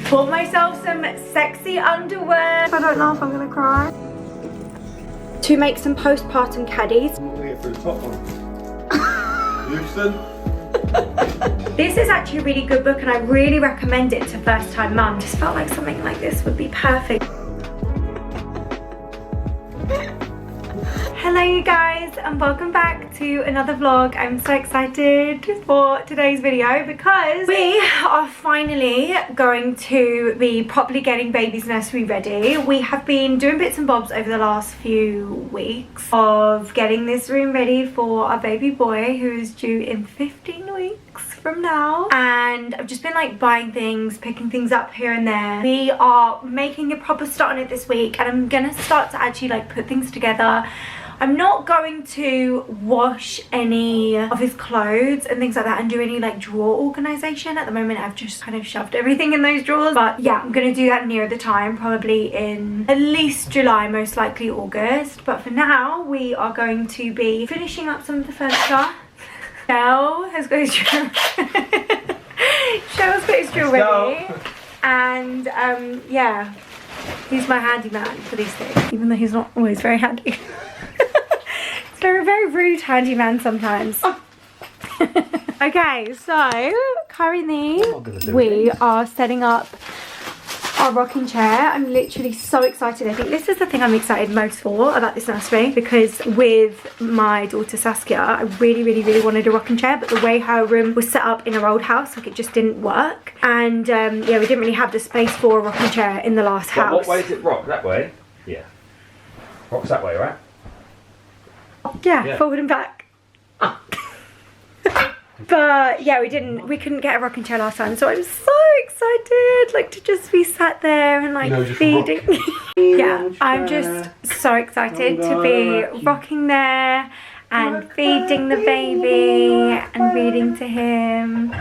Bought myself some sexy underwear. If I don't laugh, I'm gonna cry. To make some postpartum caddies. I'm gonna get through the top one. Houston. This is actually a really good book and I really recommend it to first time mum. Just felt like something like this would be perfect. Hello you guys and welcome back to another vlog. I'm so excited for today's video because we are finally going to be properly getting baby's nursery ready. We have been doing bits and bobs over the last few weeks of getting this room ready for our baby boy who is due in 15 weeks from now, and I've just been like buying things, picking things up here and there. We are making a proper start on it this week and I'm gonna start to actually like put things together. I'm not going to wash any of his clothes and things like that and do any like drawer organization. At the moment I've just kind of shoved everything in those drawers, but yeah, I'm gonna do that near the time, probably in at least July, most likely August. But for now we are going to be finishing up some of the furniture. Shell has got his drill. Shell's got his drill ready, and yeah, he's my handyman for these things, even though he's not always very handy. They're a very rude handyman sometimes. Okay, so currently we are setting up our rocking chair. I'm literally so excited. I think this is the thing I'm excited most for about this nursery, because with my daughter Saskia, I really wanted a rocking chair, but the way her room was set up in her old house, like it just didn't work. And yeah, we didn't really have the space for a rocking chair in the last house. What way does it rock? That way? Yeah. Rocks that way, right? Yeah, forward and back. But yeah, we couldn't get a rocking chair last time, so I'm so excited, like to just be sat there and like feeding. Yeah, I'm just so excited to be rocking there and feeding the baby and reading to him.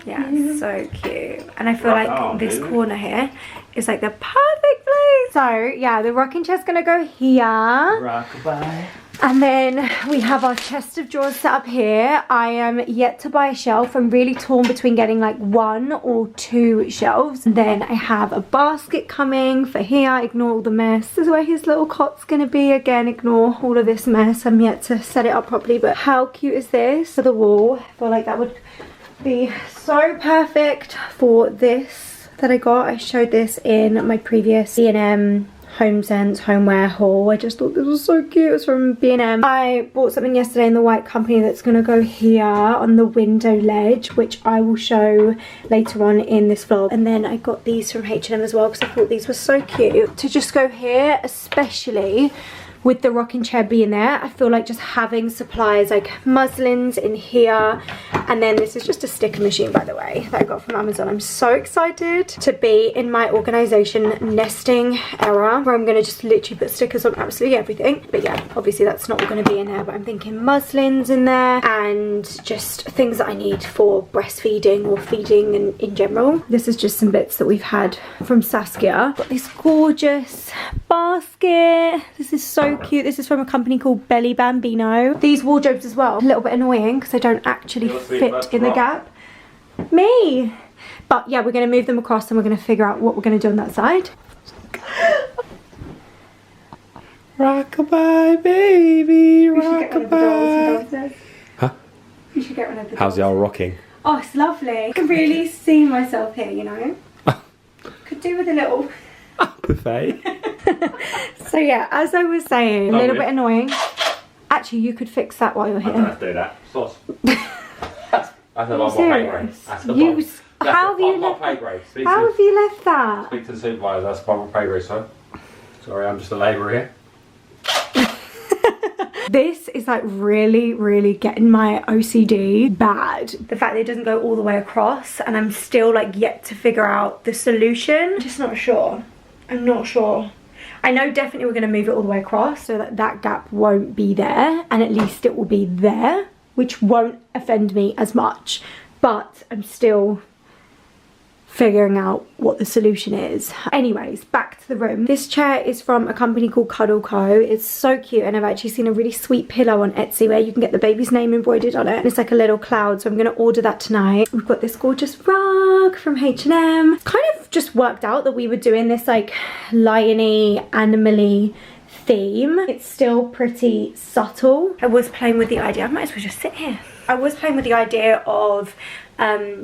Yeah, it's so cute. And I feel like this corner here is like the perfect place. So yeah, the rocking chair's gonna go here. Rockabye. And then we have our chest of drawers set up here. I am yet to buy a shelf. I'm really torn between getting like 1 or 2 shelves. And then I have a basket coming for here. Ignore all the mess. This is where his little cot's gonna be. Again, ignore all of this mess. I'm yet to set it up properly, but how cute is this for the wall? I feel like that would be so perfect for this that I got. I showed this in my previous B&M HomeSense homeware haul. I just thought this was so cute. It was from B&M. I bought something yesterday in the white company that's going to go here on the window ledge, which I will show later on in this vlog. And then I got these from H&M as well because I thought these were so cute to just go here, especially with the rocking chair being there. I feel like just having supplies like muslins in here, and then this is just a sticker machine, by the way, that I got from Amazon. I'm so excited to be in my organisation nesting era where I'm going to just literally put stickers on absolutely everything. But yeah, obviously that's not all going to be in there, but I'm thinking muslins in there and just things that I need for breastfeeding or feeding in general. This is just some bits that we've had from Saskia. Got this gorgeous basket. This is so cute. This is from a company called Belly Bambino. These wardrobes as well, a little bit annoying because they don't actually fit in the gap. Me! But yeah, we're going to move them across and we're going to figure out what we're going to do on that side. Rockabye, baby, rockabye. Huh? You should get one of the How's the old rocking? Oh, it's lovely. I can really see myself here, you know. Could do with a little buffet. So yeah, as I was saying, a little bit annoying. Actually, you could fix that while you're here. I don't have to do that. Sauce. That's my pay grade. How have you left that? Speak to the supervisor. That's my pay grade, sir. Sorry, I'm just a labourer here. This is like really getting my OCD bad. The fact that it doesn't go all the way across, and I'm still like yet to figure out the solution. I'm just not sure. I'm not sure. I know definitely we're going to move it all the way across so that that gap won't be there, and at least it will be there, which won't offend me as much. But I'm still figuring out what the solution is. Anyways, back to the room. This chair is from a company called Cuddle Co. It's so cute, and I've actually seen a really sweet pillow on Etsy where you can get the baby's name embroidered on it, and it's like a little cloud, so I'm gonna order that tonight. We've got this gorgeous rug from H&M. Kind of just worked out that we were doing this like lion-y, animal-y theme. It's still pretty subtle. I was playing with the idea, I might as well just sit here. I was playing with the idea of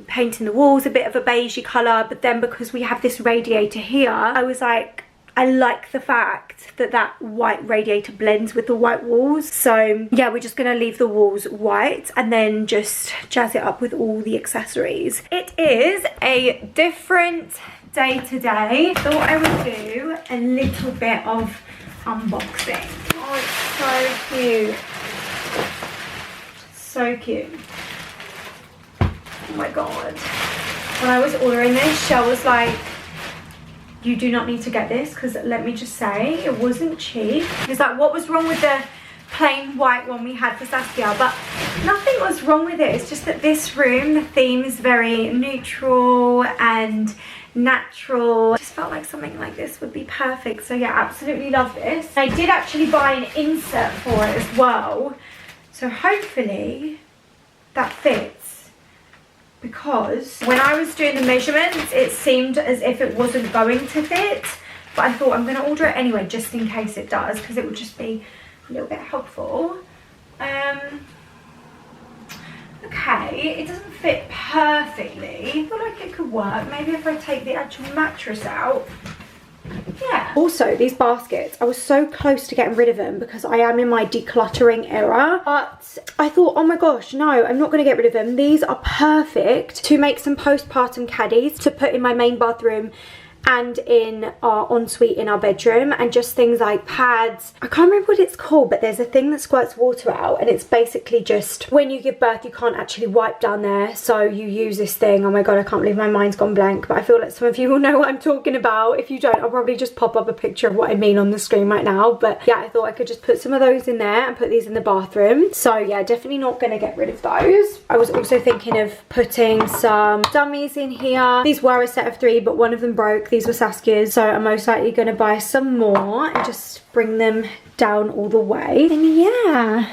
painting the walls a bit of a beigey colour, but then because we have this radiator here, I was like, I like the fact that that white radiator blends with the white walls. So yeah, we're just gonna leave the walls white and then just jazz it up with all the accessories. It is a different day today. Thought I would do a little bit of unboxing. Oh, it's so cute. So cute. Oh my god. When I was ordering this, Shell was like, you do not need to get this, because let me just say, it wasn't cheap. It's like, what was wrong with the plain white one we had for Saskia? But nothing was wrong with it. It's just that this room, the theme is very neutral and natural. I just felt like something like this would be perfect. So yeah, absolutely love this. I did actually buy an insert for it as well, so hopefully that fits, because when I was doing the measurements it seemed as if it wasn't going to fit, but I thought I'm going to order it anyway just in case it does, because it would just be a little bit helpful. Okay, it doesn't fit perfectly. I feel like it could work. Maybe if I take the actual mattress out. Yeah. Also, these baskets, I was so close to getting rid of them because I am in my decluttering era, but I thought, oh my gosh, no, I'm not going to get rid of them. These are perfect to make some postpartum caddies to put in my main bathroom and in our ensuite in our bedroom, and just things like pads. I can't remember what it's called, but there's a thing that squirts water out, and it's basically just when you give birth you can't actually wipe down there, so you use this thing. Oh my god, I can't believe my mind's gone blank, but I feel like some of you will know what I'm talking about. If you don't, I'll probably just pop up a picture of what I mean on the screen right now. But yeah, I thought I could just put some of those in there and put these in the bathroom. So yeah, definitely not gonna get rid of those. I was also thinking of putting some dummies in here. These were a set of 3, but one of them broke. These were Saskia's, so I'm most likely going to buy some more and just bring them down all the way. And yeah,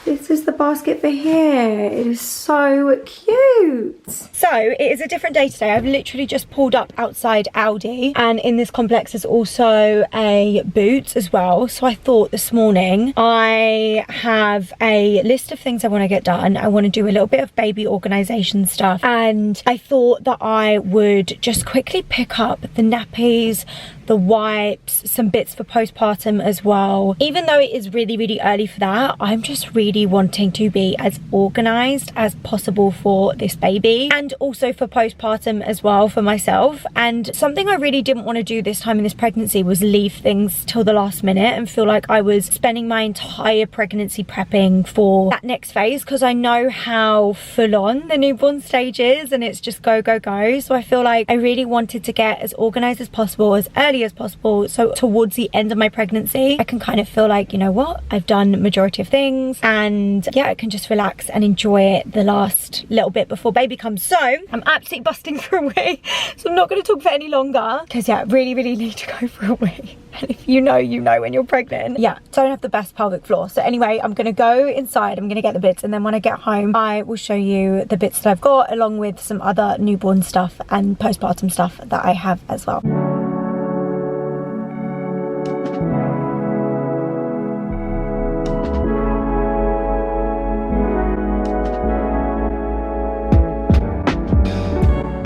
this is the basket for here. It is so cute. So it is a different day today. I've literally just pulled up outside Aldi, and in this complex there's also a Boots as well. So I thought this morning, I have a list of things I want to get done. I want to do a little bit of baby organisation stuff, and I thought that I would just quickly pick up the nappies, the wipes, some bits for postpartum as well. Even though it is really, really early for that, I'm just really wanting to be as organised as possible for this baby, and also for postpartum as well for myself. And something I really didn't want to do this time in this pregnancy was leave things till the last minute and feel like I was spending my entire pregnancy prepping for that next phase, because I know how full on the newborn stage is, and it's just go, go, go. So I feel like I really wanted to get as organised as possible, as early as possible, so towards the end of my pregnancy I can kind of feel like, you know what, I've done the majority of things, and yeah, I can just relax and enjoy it the last little bit before baby comes. So I'm absolutely busting for a wee, so I'm not going to talk for any longer, because yeah, I really, really need to go for a wee. And if you know, you know when you're pregnant. Yeah, don't have the best pelvic floor. So anyway, I'm going to go inside, I'm going to get the bits, and then when I get home I will show you the bits that I've got, along with some other newborn stuff and postpartum stuff that I have as well.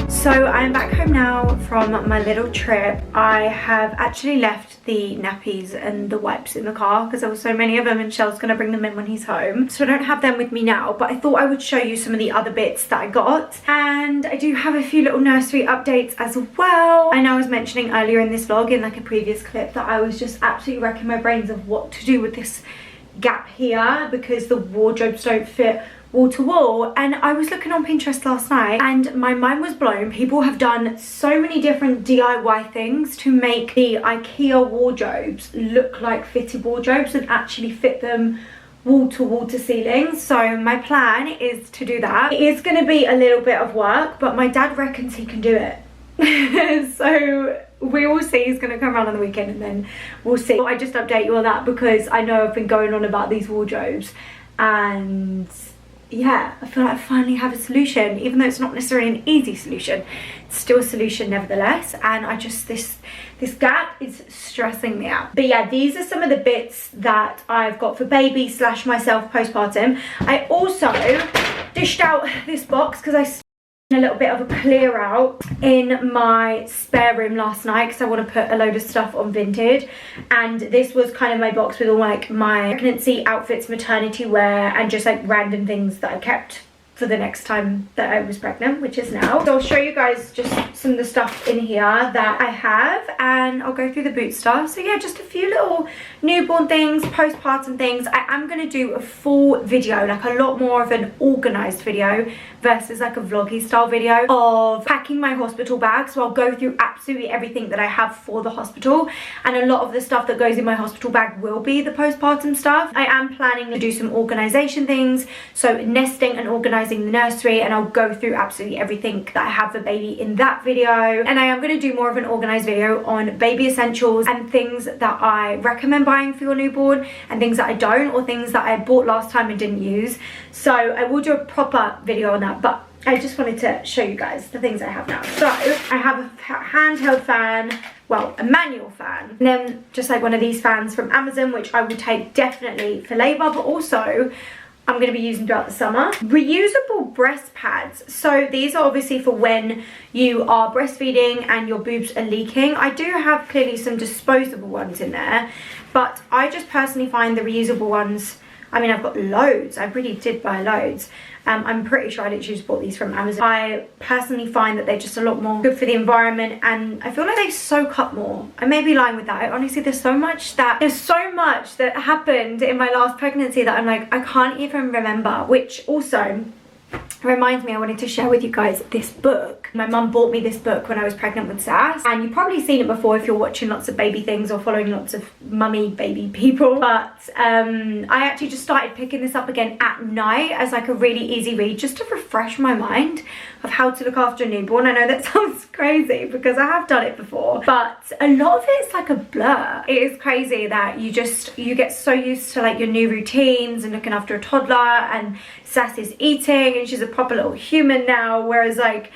So I'm back home now from my little trip. I have actually left the nappies and the wipes in the car because there were so many of them, and Shell's gonna bring them in when he's home. So I don't have them with me now, but I thought I would show you some of the other bits that I got. And I do have a few little nursery updates as well. I know I was mentioning earlier in this vlog, in like a previous clip, that I was just absolutely wrecking my brains of what to do with this gap here because the wardrobes don't fit wall to wall. And I was looking on Pinterest last night and my mind was blown. People have done so many different DIY things to make the IKEA wardrobes look like fitted wardrobes and actually fit them wall to wall to ceiling, so my plan is to do that. It is going to be a little bit of work, but my dad reckons he can do it. So we will see. He's going to come around on the weekend and then we'll see. I just update you on that because I know I've been going on about these wardrobes, and yeah, I feel like I finally have a solution, even though it's not necessarily an easy solution. It's still a solution nevertheless, and I just, this gap is stressing me out. But yeah, these are some of the bits that I've got for baby slash myself postpartum. I also dished out this box because I a little bit of a clear out in my spare room last night because I want to put a load of stuff on Vinted, and this was kind of my box with all like my pregnancy outfits, maternity wear, and just like random things that I kept for the next time that I was pregnant, which is now. So I'll show you guys just some of the stuff in here that I have, and I'll go through the boot stuff. So yeah, just a few little newborn things, postpartum things. I am going to do a full video, like a lot more of an organized video versus like a vloggy style video of packing my hospital bag. So I'll go through absolutely everything that I have for the hospital, and a lot of the stuff that goes in my hospital bag will be the postpartum stuff. I am planning to do some organization things, so nesting and organizing the nursery, and I'll go through absolutely everything that I have for baby in that video. And I am going to do more of an organized video on baby essentials and things that I recommend buying for your newborn and things that I don't, or things that I bought last time and didn't use. So I will do a proper video on that, but I just wanted to show you guys the things I have now. So I have a handheld fan, well, a manual fan, and then just like one of these fans from Amazon, which I will take definitely for labour, but also I'm going to be using throughout the summer. Reusable breast pads. So these are obviously for when you are breastfeeding and your boobs are leaking. I do have clearly some disposable ones in there, but I just personally find the reusable ones, I mean, I've got loads. I really did buy loads. I'm pretty sure I literally just bought these from Amazon. I personally find that they're just a lot more good for the environment, and I feel like they soak up more. I may be lying with that. Honestly, there's so much that happened in my last pregnancy that I'm like, I can't even remember, which also reminds me, I wanted to share with you guys this book. My mum bought me this book when I was pregnant with Sass, and you've probably seen it before if you're watching lots of baby things or following lots of mummy baby people, but I actually just started picking this up again at night as like a really easy read, just to refresh my mind of how to look after a newborn. I know that sounds crazy because I have done it before, but a lot of it's like a blur. It is crazy that you get so used to like your new routines and looking after a toddler, and Sass is eating and she's a proper little human now, whereas like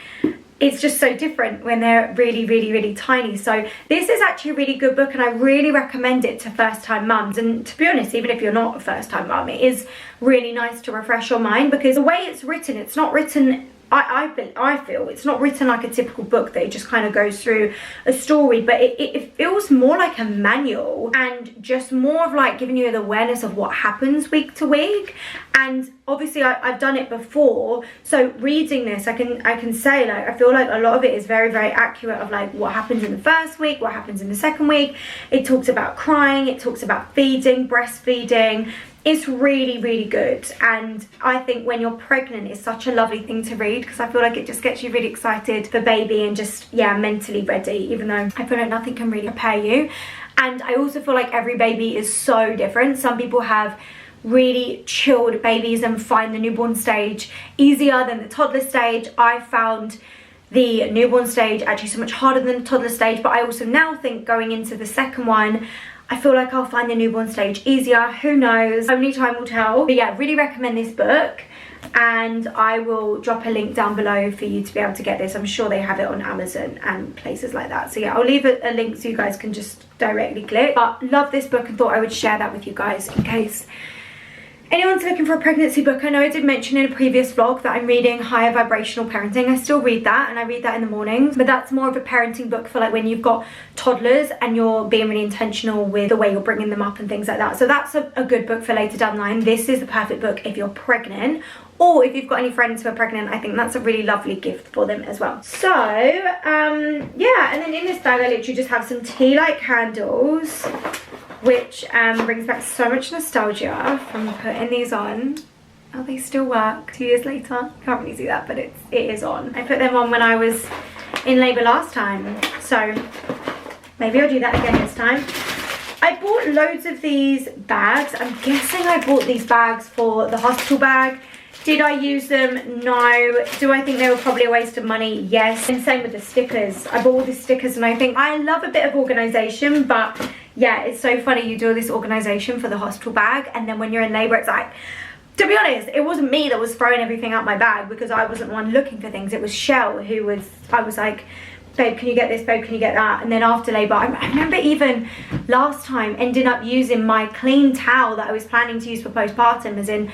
it's just so different when they're really tiny. So this is actually a really good book, and I really recommend it to first time mums. And to be honest, even if you're not a first time mum, it is really nice to refresh your mind, because the way it's written, it's not written, I feel it's not written like a typical book that it just kind of goes through a story, but it feels more like a manual, and just more of like giving you the awareness of what happens week to week. And obviously I've done it before, so reading this I can say, like, I feel like a lot of it is very accurate of like what happens in the first week, what happens in the second week. It talks about crying, it talks about feeding, breastfeeding. It's really good, and I think when you're pregnant it's such a lovely thing to read, because I feel like it just gets you really excited for baby and just, yeah, mentally ready, even though I feel like nothing can really prepare you. And I also feel like every baby is so different. Some people have really chilled babies and find the newborn stage easier than the toddler stage. I found the newborn stage actually so much harder than the toddler stage, but I also now think going into the second one, I feel like I'll find the newborn stage easier. Who knows? Only time will tell. But yeah, really recommend this book, and I will drop a link down below for you to be able to get this. I'm sure they have it on Amazon and places like that. So yeah, I'll leave a link so you guys can just directly click. But love this book and thought I would share that with you guys in case anyone's looking for a pregnancy book. I know I did mention in a previous vlog that I'm reading Higher Vibrational Parenting. I still read that, and I read that in the mornings, but that's more of a parenting book for like when you've got toddlers and you're being really intentional with the way you're bringing them up and things like that. So that's a good book for later down the line. This is the perfect book if you're pregnant, or if you've got any friends who are pregnant. I think that's a really lovely gift for them as well. So yeah, and then in this bag I literally just have some tea light candles, which brings back so much nostalgia from putting these on. Oh, they still work 2 years later. Can't really see that, but it is on. I put them on when I was in labour last time, so maybe I'll do that again this time. I bought loads of these bags. I'm guessing I bought these bags for the hospital bag. Did I use them? No. Do I think they were probably a waste of money? Yes. And same with the stickers. I bought all the stickers and I think I love a bit of organisation, but yeah, it's so funny. You do all this organisation for the hospital bag and then when you're in labour, it's like, to be honest, it wasn't me that was throwing everything out my bag because I wasn't the one looking for things. It was Shell who was, I was like, babe, can you get this? Babe, can you get that? And then after labour, I remember even last time ending up using my clean towel that I was planning to use for postpartum, as in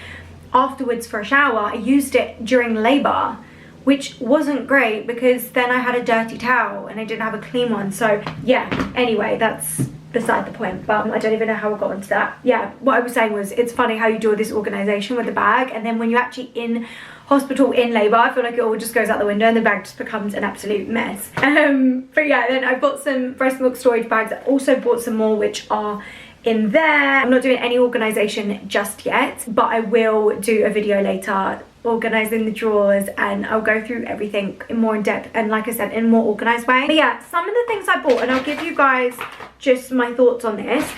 afterwards for a shower. I used it during labour, which wasn't great because then I had a dirty towel and I didn't have a clean one. So yeah, anyway, that's beside the point, but I don't even know how I got into that. Yeah, what I was saying was it's funny how you do all this organisation with the bag and then when you're actually in hospital in labour, I feel like it all just goes out the window and the bag just becomes an absolute mess. But yeah, then I've got some breast milk storage bags. I also bought some more which are in there. I'm not doing any organisation just yet, but I will do a video later organising the drawers and I'll go through everything in more in depth and like I said in a more organised way. But yeah, some of the things I bought, and I'll give you guys just my thoughts on this.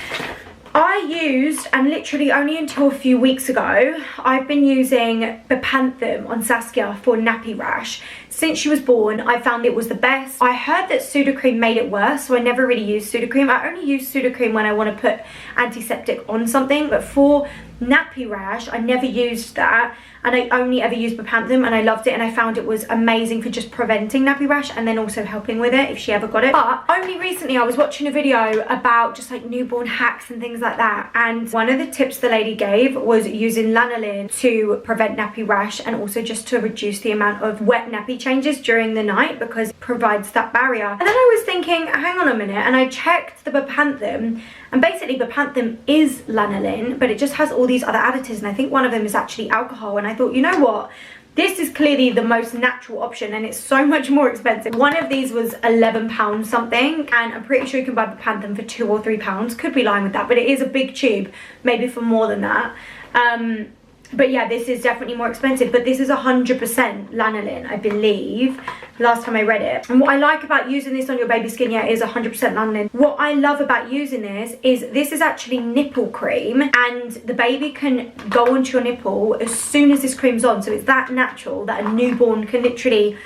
I used, and literally only until a few weeks ago, I've been using Postpartum on Saskia for nappy rash. Since she was born, I found it was the best. I heard that Sudocrem made it worse, so I never really used Sudocrem. I only use Sudocrem when I want to put antiseptic on something, but for nappy rash, I never used that. And I only ever used Postpartum and I loved it and I found it was amazing for just preventing nappy rash and then also helping with it if she ever got it. But only recently I was watching a video about just like newborn hacks and things like that, and one of the tips the lady gave was using lanolin to prevent nappy rash and also just to reduce the amount of wet nappy changes during the night because it provides that barrier. And then I was thinking, hang on a minute, and I checked the Postpartum. And basically Postpartum is lanolin, but it just has all these other additives and I think one of them is actually alcohol. And I thought, you know what? This is clearly the most natural option and it's so much more expensive. One of these was £11 something and I'm pretty sure you can buy Postpartum for £2 or £3. Could be lying with that, but it is a big tube, maybe for more than that. But yeah, this is definitely more expensive, but this is 100% lanolin, I believe, last time I read it. And what I like about using this on your baby skin, yeah, is 100% lanolin. What I love about using this is actually nipple cream, and the baby can go onto your nipple as soon as this cream's on. So it's that natural that a newborn can literally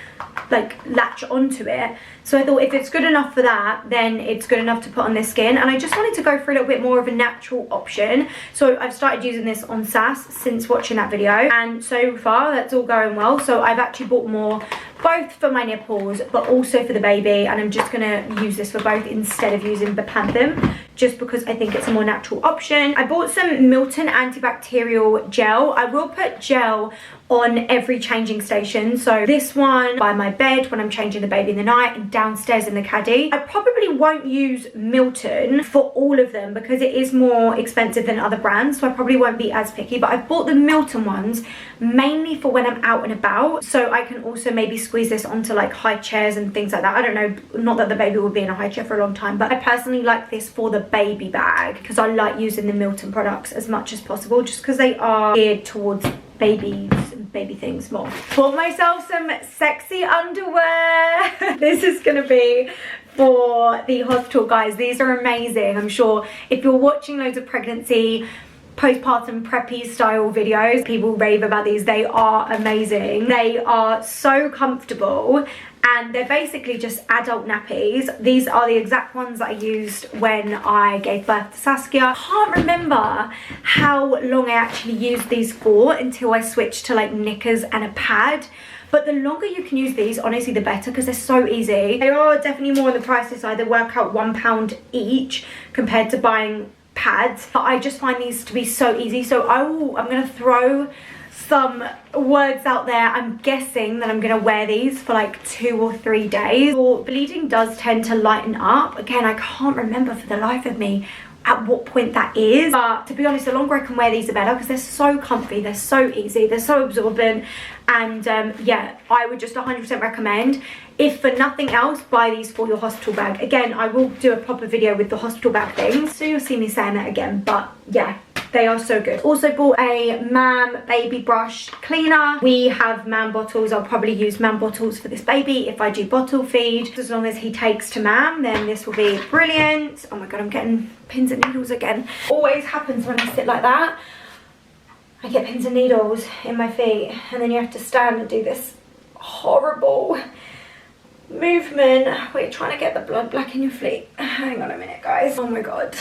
like latch onto it. So I thought if it's good enough for that, then it's good enough to put on their skin. And I just wanted to go for a little bit more of a natural option. So I've started using this on Sass since watching that video. And so far, that's all going well. So I've actually bought more, both for my nipples, but also for the baby. And I'm just going to use this for both instead of using Postpartum, just because I think it's a more natural option. I bought some Milton antibacterial gel. I will put gel on every changing station. So this one by my bed when I'm changing the baby in the night, and downstairs in the caddy. I probably won't use Milton for all of them because it is more expensive than other brands, so I probably won't be as picky. But I've bought the Milton ones mainly for when I'm out and about, so I can also maybe squeeze this onto like high chairs and things like that. I don't know, not that the baby will be in a high chair for a long time, but I personally like this for the baby bag because I like using the Milton products as much as possible just because they are geared towards baby things more. Bought myself some sexy underwear. This is gonna be for the hospital, guys. These are amazing. I'm sure if you're watching loads of pregnancy, postpartum preppy style videos, people rave about these. They are amazing. They are so comfortable and they're basically just adult nappies. These are the exact ones that I used when I gave birth to Saskia. I can't remember how long I actually used these for until I switched to like knickers and a pad. But the longer you can use these, honestly, the better because they're so easy. They are definitely more on the pricey side. They work out £1 each compared to buying pads. But I just find these to be so easy. So I'm going to throw some words out there. I'm guessing that I'm gonna wear these for like 2 or 3 days. Your bleeding does tend to lighten up. Again, I can't remember for the life of me at what point that is, but to be honest, the longer I can wear these the better because they're so comfy, they're so easy, they're so absorbent, and yeah, I would just 100% recommend. If for nothing else, buy these for your hospital bag. Again, I will do a proper video with the hospital bag things, so you'll see me saying that again, but yeah, They are so good. Also bought a Mam baby brush cleaner. We have Mam bottles. I'll probably use Mam bottles for this baby if I do bottle feed. As long as he takes to Mam, then this will be brilliant. Oh my god, I'm getting pins and needles again. Always happens when I sit like that. I get pins and needles in my feet, and then you have to stand and do this horrible movement where you're trying to get the blood back in your feet. Hang on a minute, guys. Oh my god.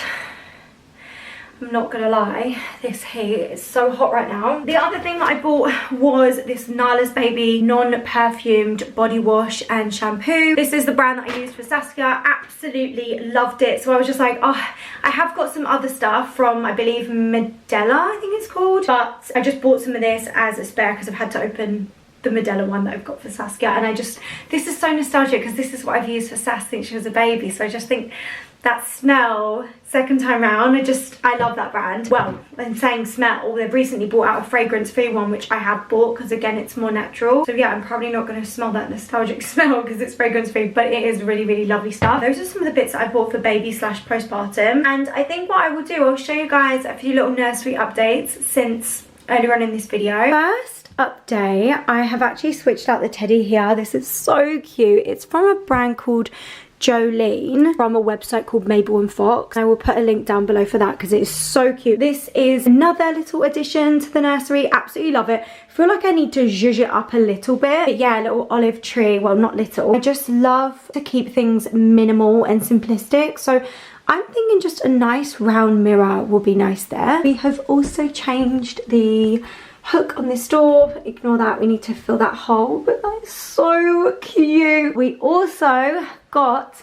I'm not gonna lie, this heat is so hot right now. The other thing that I bought was this Nyla's Baby non-perfumed body wash and shampoo. This is the brand that I used for Saskia. Absolutely loved it. So I was just like, oh, I have got some other stuff from, I believe, Medela, I think it's called. But I just bought some of this as a spare because I've had to open the Medela one that I've got for Saskia. And I just, this is so nostalgic because this is what I've used for Sas since she was a baby. So I just think that smell, second time round, I love that brand. Well, I'm saying smell, they've recently brought out a fragrance-free one, which I have bought because again, it's more natural. So yeah, I'm probably not going to smell that nostalgic smell because it's fragrance-free, but it is really, really lovely stuff. Those are some of the bits that I bought for baby / postpartum. And I think what I will do, I'll show you guys a few little nursery updates since earlier on in this video. First update, I have actually switched out the teddy here. This is so cute. It's from a brand called Jolene, from a website called Mabel and Fox. I will put a link down below for that because it is so cute. This is another little addition to the nursery. Absolutely love it. I feel like I need to zhuzh it up a little bit. But yeah, a little olive tree. Well, not little. I just love to keep things minimal and simplistic. So I'm thinking just a nice round mirror will be nice there. We have also changed the hook on this door. Ignore that, we need to fill that hole, but that's so cute. We also got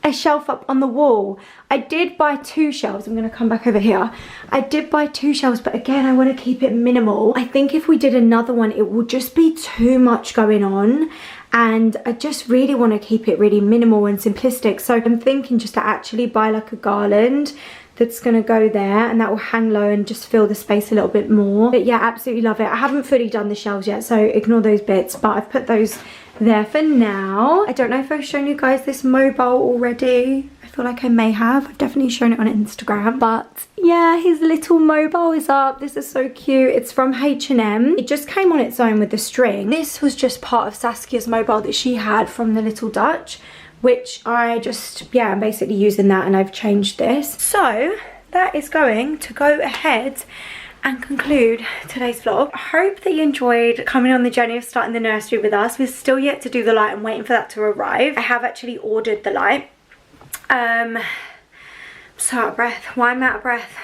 a shelf up on the wall. I did buy 2 shelves. I'm going to come back over here. I did buy 2 shelves, but again, I want to keep it minimal. I think if we did another one, it would just be too much going on, and I just really want to keep it really minimal and simplistic. So I'm thinking just to actually buy like a garland that's gonna go there, and that will hang low and just fill the space a little bit more. But yeah, absolutely love it. I haven't fully done the shelves yet, so ignore those bits, but I've put those there for now. I don't know if I've shown you guys this mobile already. I feel like I may have. I've definitely shown it on Instagram, but yeah, his little mobile is up. This is so cute. It's from H&M. It just came on its own with the string. This was just part of Saskia's mobile that she had from the Little Dutch, which I just, yeah, I'm basically using that, and I've changed this. So that is going to go ahead and conclude today's vlog. I hope that you enjoyed coming on the journey of starting the nursery with us. We're still yet to do the light. I'm waiting for that to arrive. I have actually ordered the light. I'm so out of breath. Why am I out of breath?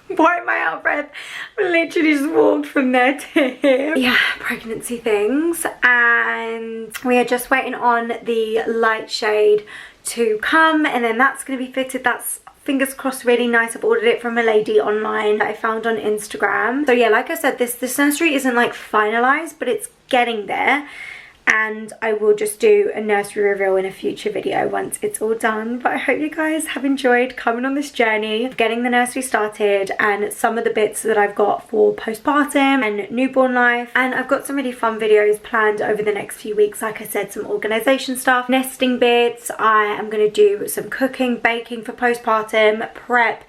Why am I out of breath? I literally just walked from there to here. Yeah, pregnancy things. And we are just waiting on the light shade to come, and then that's going to be fitted. That's, fingers crossed, really nice. I've ordered it from a lady online that I found on Instagram. So yeah, like I said, this nursery isn't like finalized, but it's getting there. And I will just do a nursery reveal in a future video once it's all done. But I hope you guys have enjoyed coming on this journey of getting the nursery started, and some of the bits that I've got for postpartum and newborn life. And I've got some really fun videos planned over the next few weeks. Like I said, some organisation stuff, nesting bits. I am going to do some cooking, baking for postpartum, prep,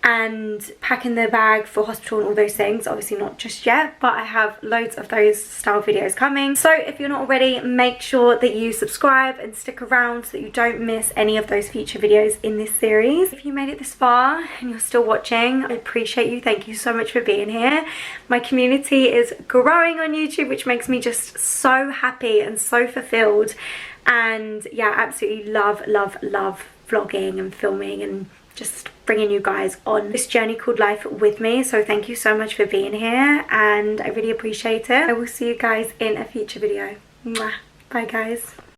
and packing the bag for hospital and all those things. Obviously not just yet, but I have loads of those style videos coming. So if you're not already, make sure that you subscribe and stick around so that you don't miss any of those future videos in this series. If you made it this far and you're still watching, I appreciate you. Thank you so much for being here. My community is growing on YouTube, which makes me just so happy and so fulfilled. And yeah, absolutely love vlogging and filming and just bringing you guys on this journey called life with me. So thank you so much for being here, and I really appreciate it. I will see you guys in a future video. Mwah. Bye guys.